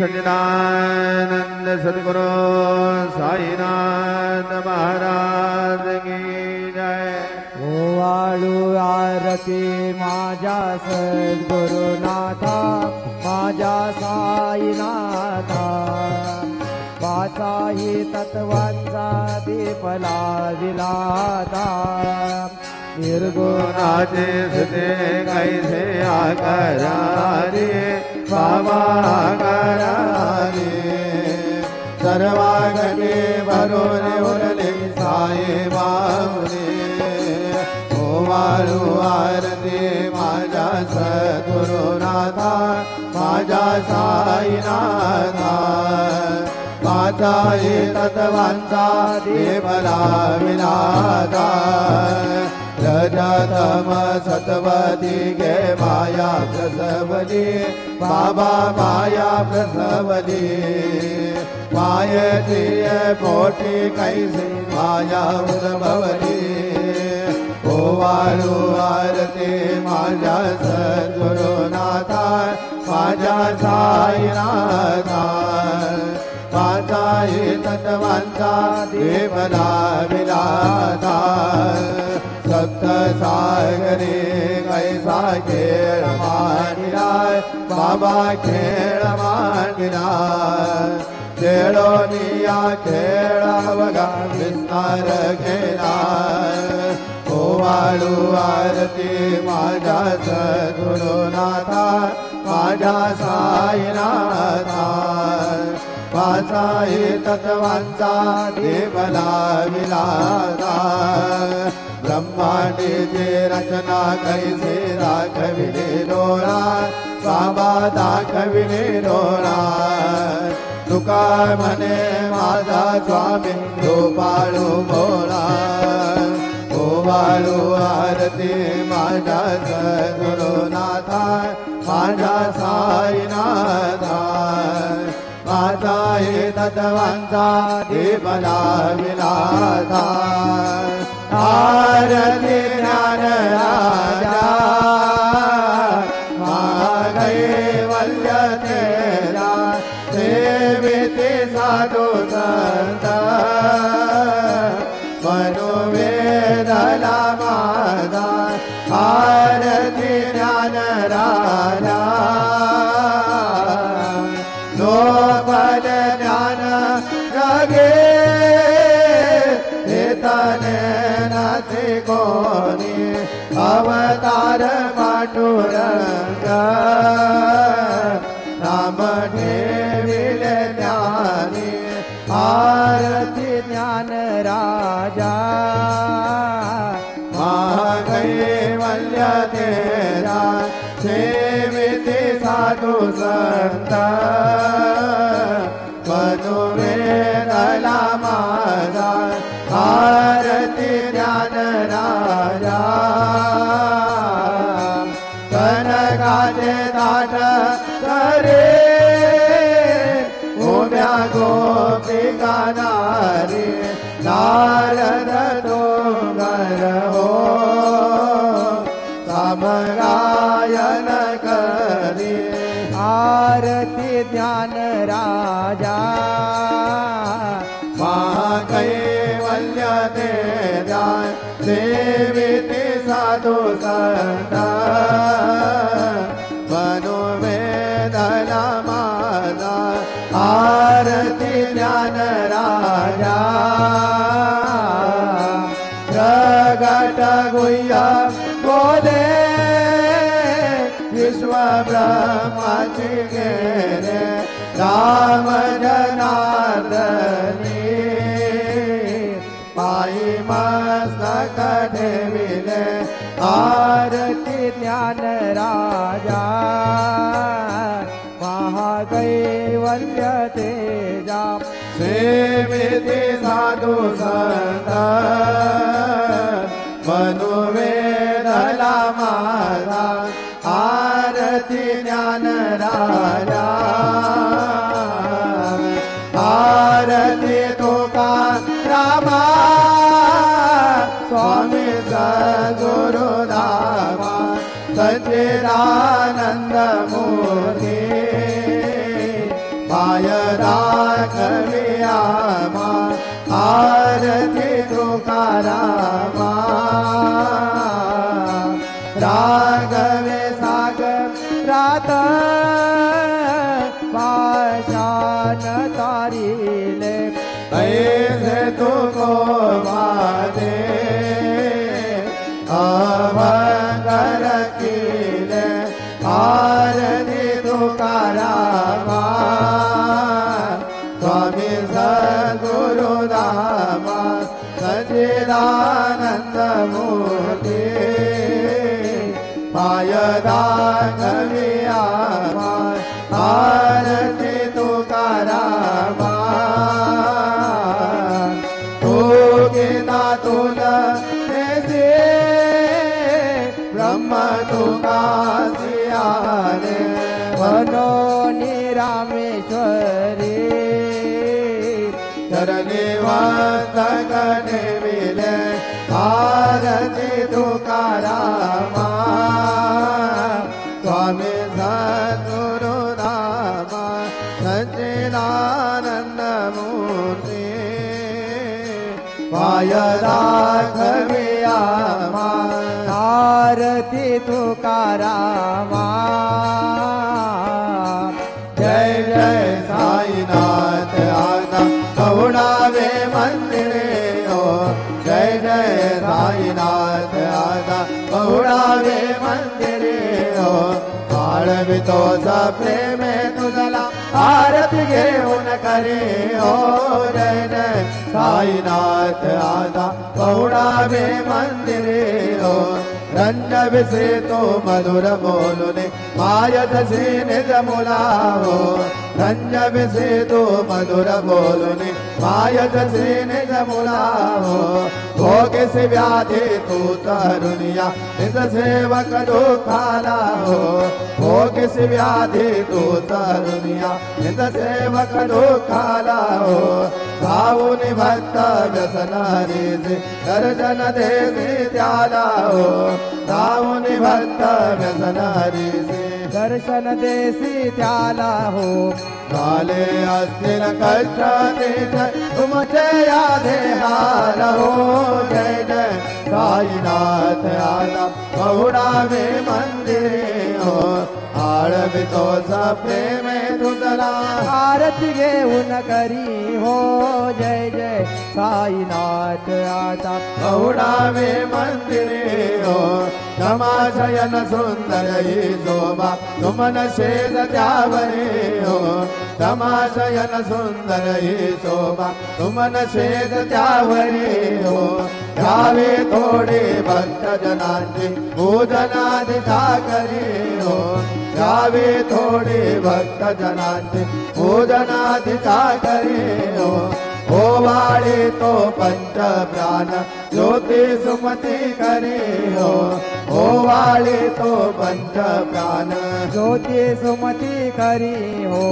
सच्चिदानंद सद्गुरु साईनाथ महाराज की जय। ओवाळू आरती माझ्या सद्गुरुनाथा माझ्या साईनाथा वाचाही तत्वांचा दीप लाविलाता निर्गुणाचे सुते कैसे आकाराने बाबा आकाराने सर्वांगणे भरून उरले साई बाहुने ओवाळू आरती माझ्या सद्गुरुनाथा माझ्या साईनाथा वाचाही तत्वांचा दीप लाविलाता रजतम सतवती गे माया प्रसवली बाबा माया प्रसवली मायेची पोटी कैसी माया उद्भवली ओवाळू आरती माझ्या सद्गुरुनाथा माझ्या साईनाथा वाचाही तत्वांचा दीप लाविलाता सप्त सागरे कैसा खेळ मांडिला बाबा खेळ मांडिला खेळोनिया खेळा बघा विस्तार केला ओवाळू आरती माझ्या सद्गुरुनाथा माझ्या साईनाथा वाचाही तत्वांचा दीप लाविलाता ब्रह्मांडीची रचना कैसे दाखविले डोळा बाबा दाखविले डोळा तुका म्हणे माझा स्वामी गोपाळू भोळा ओवाळू आरती माझ्या सद्गुरुनाथा माझ्या साईनाथा वाचाही तत्वांचा दीप लाविलाता आरती ज्ञान राजा महाकैवल्य तेरा सेविते साधू संत मनोवेदला माझा आरती ज्ञान राजा लोकल ज्ञान जगे हेतने नाते कोणी अवतार पांडुरंग नाम ठेविले ज्ञानी आरती ज्ञान राजा महाकैवल्य तेरा सेविते साधू संत मनोवेदला माझा आरती ज्ञान राजा कनकाचे दाट करे उभ्या गोपिका नारी नारद डोंगर हो समगायन करी आरती ज्ञान राजा महाकैवल्य तेरा सेविते साधू संत मनोवेदला माझा आरती ज्ञान राजा प्रगट गुह्य बोधे विश्व ब्रह्माची गेले राम जनार्दनी पायी मस्तक ठेविले आरती ज्ञान राजा महाकैवल्य तेजा सेविते साधू संत मनोवेदला माझा आरती ज्ञान राजा आरती तुका रामा स्वामी सद्गुरुदामा सच्चिदानंद मूर्ती पाय राघविया मा आरती तुकारामा राघवे रात पाषाण तारिले ऐसे तुको वादे अभंगर किले आरती तुकारामा स्वामी सद्गुरुदामा सच्चिदानंद मूर्ति पाय राघविया मा आरती तुकारामा तू गीता तुला नेसे ब्रह्म तुका सियाने मनोनी रामेश्वरी चरणी वंदने मिले आरती तुकारामा स्वामी सद्गुरुनामा सच्चिदानंद मूर्ति पाय राघविया मा आरती तुकारामा जय जय साईनाथ आना पहुड़ावे मंदिरे हो जय जय साईनाथ आना पहुड़ावे मंदिरे हो आळवी तो प्रेम तुझला आरती घेऊन करे हो जय जय साईनाथ आना पहुड़ावे मंदिरे हो रंज विसे तो मधुर बोलुने मायत से निज मुलावो रंज विसे तो मधुर बोलुने मायत से निज मुलावो भोगे से व्याधि तू तरुनिया निज सेवक दुखाला हो भोगे से व्याधि तू तरुनिया निज सेवक दुखाला हो भावुनि भक्त व्यसन हरि से दर्शन दे त्याला हो भावुनि भक्त व्यसन हरि से दर्शन देसी त्याला हो काले अस्थिर कष्ट तेज तुमचे यादे हार हो जय जय साईनाथ आना पहुड़ावे मंदिरे हो आळवी तो प्रेम तुझला आरती घेऊन करी हो जय जय साईनाथ आता पहुड़ावे मंदिरे हो क्षमाशयन सुंदर ही शोभा तुमन शेष त्यावरे हो क्षमाशयन सुंदर ही शोभा तुमन शेष त्यावरे हो घ्यावे थोडे भक्त जनांची पूजनादिता करे हो घ्यावे थोडे भक्त जनांची पूजनादिता करे हो वाळे तो पंच प्राण ज्योति सुमती करे हो वाळे तो पंच प्राण ज्योति सुमती करी हो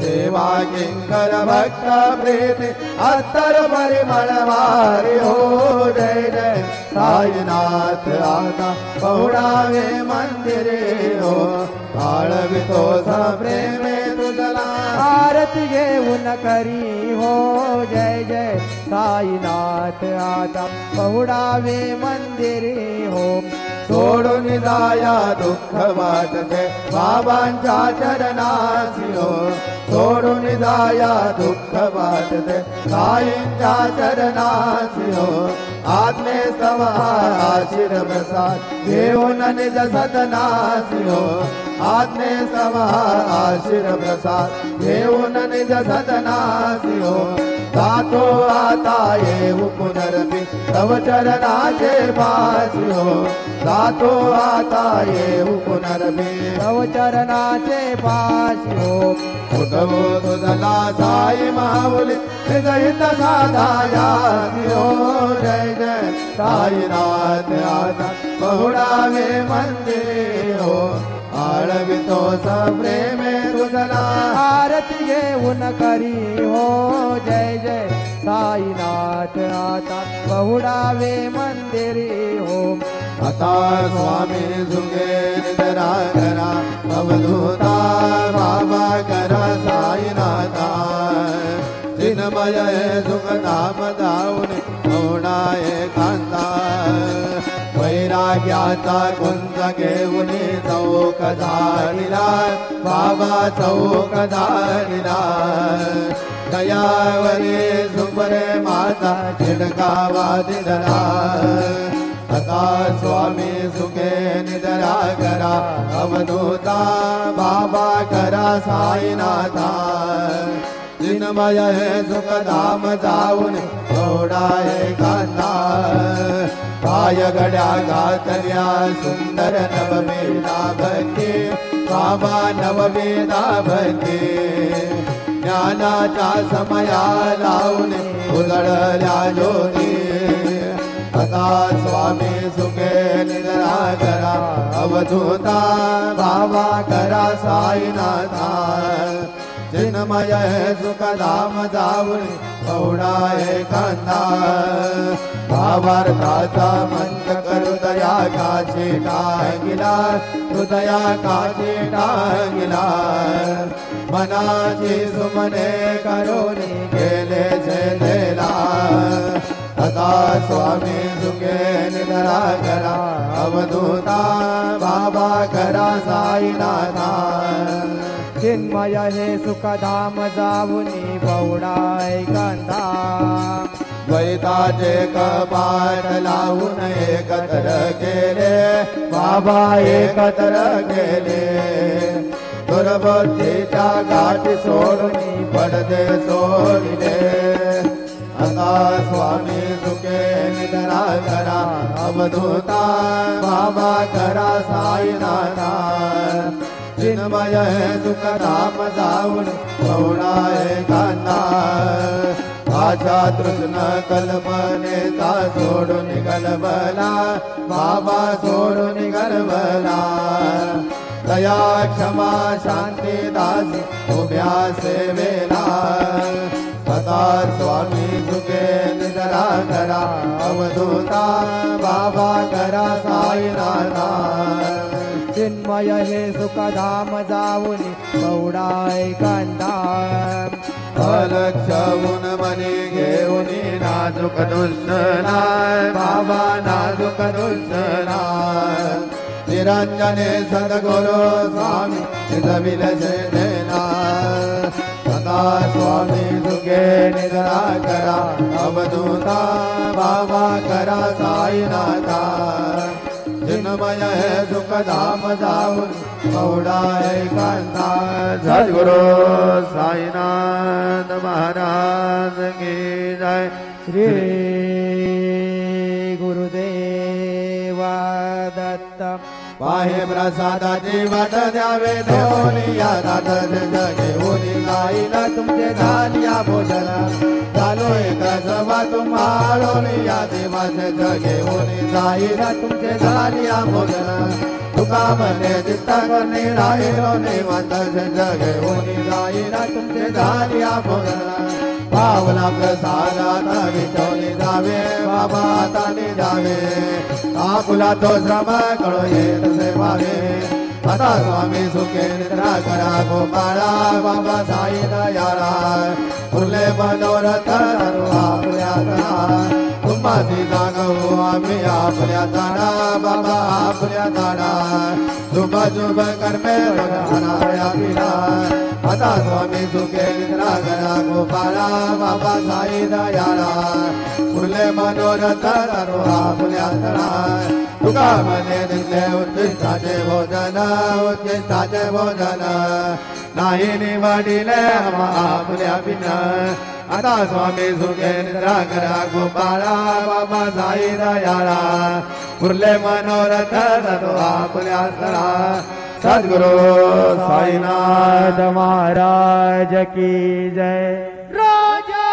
सेवा किंकर भक्त प्रीति अत्तर परिमळ वारी हो जय जय साईनाथ आना पहुड़ावे मंदिरे हो आळवी तो प्रेम तुझला आरती घेऊन करी हो जय जय साईनाथ आता पहुड़ावे मंदिरे हो सोडून जाया दुःख वाटते बाबांच्या चरणासी हो सोडून जाया दुःख वाटते साईंच्या चरणासी हो आत्मे आशीर प्रसाद घेऊन निज सदनासी हो आत्मे आशीर प्रसाद घेऊन निज सदनासी हो जातो आता येऊ पुनरपी तव चरणाचे पासी हो जातो आता येऊ पुनरपी तव चरणाचे पाशी हो उठवो तुझला साई माऊली हृदयित साधाया हो जय जय साईनाथ आता पहुड़ावे मंदिरे हो आळवी तो प्रेम तुझला आरती घेऊन करी हो जय जय साईनाथ आता पहुड़ावे मंदिरे हो आता स्वामी झुके निधरा करा अवधूता बाबा करा साईनाथ चिन्मय सुखधाम जाऊन गौडा एकांता वैराग्याचा कुंज घेऊन चौक झालिला बाबा चौक झालिला दयावरी सुपरे माता चिडकावा दिदरा आता स्वामी सुखे निदरा करा अवधूता बाबा करा साईनाथा चिन्मय सुखधाम जाऊन गौडा एकांता पाय गड्या घातल्या सुंदर नववेदा भक्ती बाबा नववेदा भक्ती ज्ञानाच्या समया लावून उजळल्या ज्योती आता स्वामी सुखे निद्रा करा अवधूता बाबा करा साईनाथा चिन्मय सुखधाम जाऊन गौडा एकांता भावार्थाचा मंच करू दया काची टांगिला हृदया काची टांगिला मनाची सुमने करून गेले झेलेला आता स्वामी सुखे निद्रा करा अवधूता बाबा करा साईनाथा चिन्मय हे सुखधाम जाऊनी गौडा एकांता द्वैताचे कपाट लावून एकत्र केले बाबा एकत्र केले दुर्बुद्धीच्या गाठी सोडून पडदे सोडले आता स्वामी सुखे निद्रा करा अवधूता बाबा करा साईनाथा चिन्मय सुखधाम जाऊन गौडा एकांता आशा तृष्ण कल्पनेचा सोडून गलबला बाबा सोडून गलबला दया क्षमा शांती दासी उभ्या सेवेला आता स्वामी सुखे निद्रा करा अवधूता बाबा करा साईनाथा चिन्मय हे सुखधाम जाऊनी गौडा एकांता अलक्षवून मनी घेऊन नाजूक दुष्टना बाबा नाजूक दुष्टना निरंजने सद्गुरु स्वामी निजविल देना आता स्वामी सुखे निद्रा करा अवधूता बाबा करा साईनाथा चिन्मय सुखधाम जाऊन गौडा एकांता सद्गुरु साईनाथ महाराज की जय श्री गुरुदेवा दत्त पाहे प्रसादाची वाट द्यावे देवनी या दादर घेऊन गाईला तुमचे झालिया भोजन झालो एक सभा तुम्हाळून या देवाचे घेऊन जाईला तुमचे झालिया भोजन तुका मने दिसता करणे राहिलो निवांत घेऊन जाईला तुमचे झालिया भोजन पावला प्रसादात विठवली जावे बाबा आता जावे आपुला तो श्रम कळो येत सेवावे आता स्वामी सुखे निद्रा करा गोपाळा बाबा साई दयाळा फुले मनोरथ धरू आपल्या तळा तुम्हासी जागवू आम्ही आपल्या ताडा बाबा आपल्या ताडा शुभ शुभ कर्मे हराया पिला आता स्वामी सुखे निद्रा करा गोपाळा बाबा साई दयाळा फुले मनोरथ धरू आपल्या तळा तुका मने दिले उच्चिष्टाचे भोजन उच्चिष्टाचे भोजन नाही निवडिले आपल्या बिना आता स्वामी सुखे निद्रा करा गोपाळा बाबा साई दयाळा फुले मनोरथ धरू आपल्या तळा सद्गुरु साईनाथ महाराज की जय राजा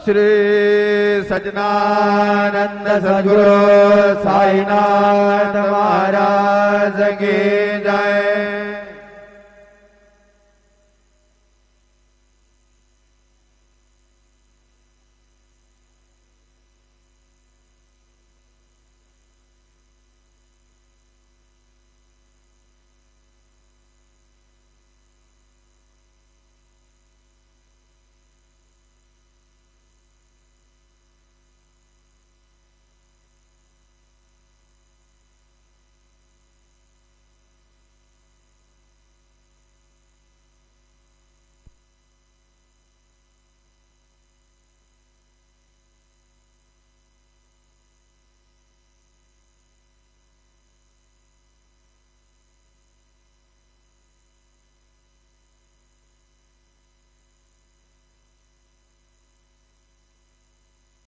श्री सजनानंद सद्गुरु साईनाथ महाराज की जय।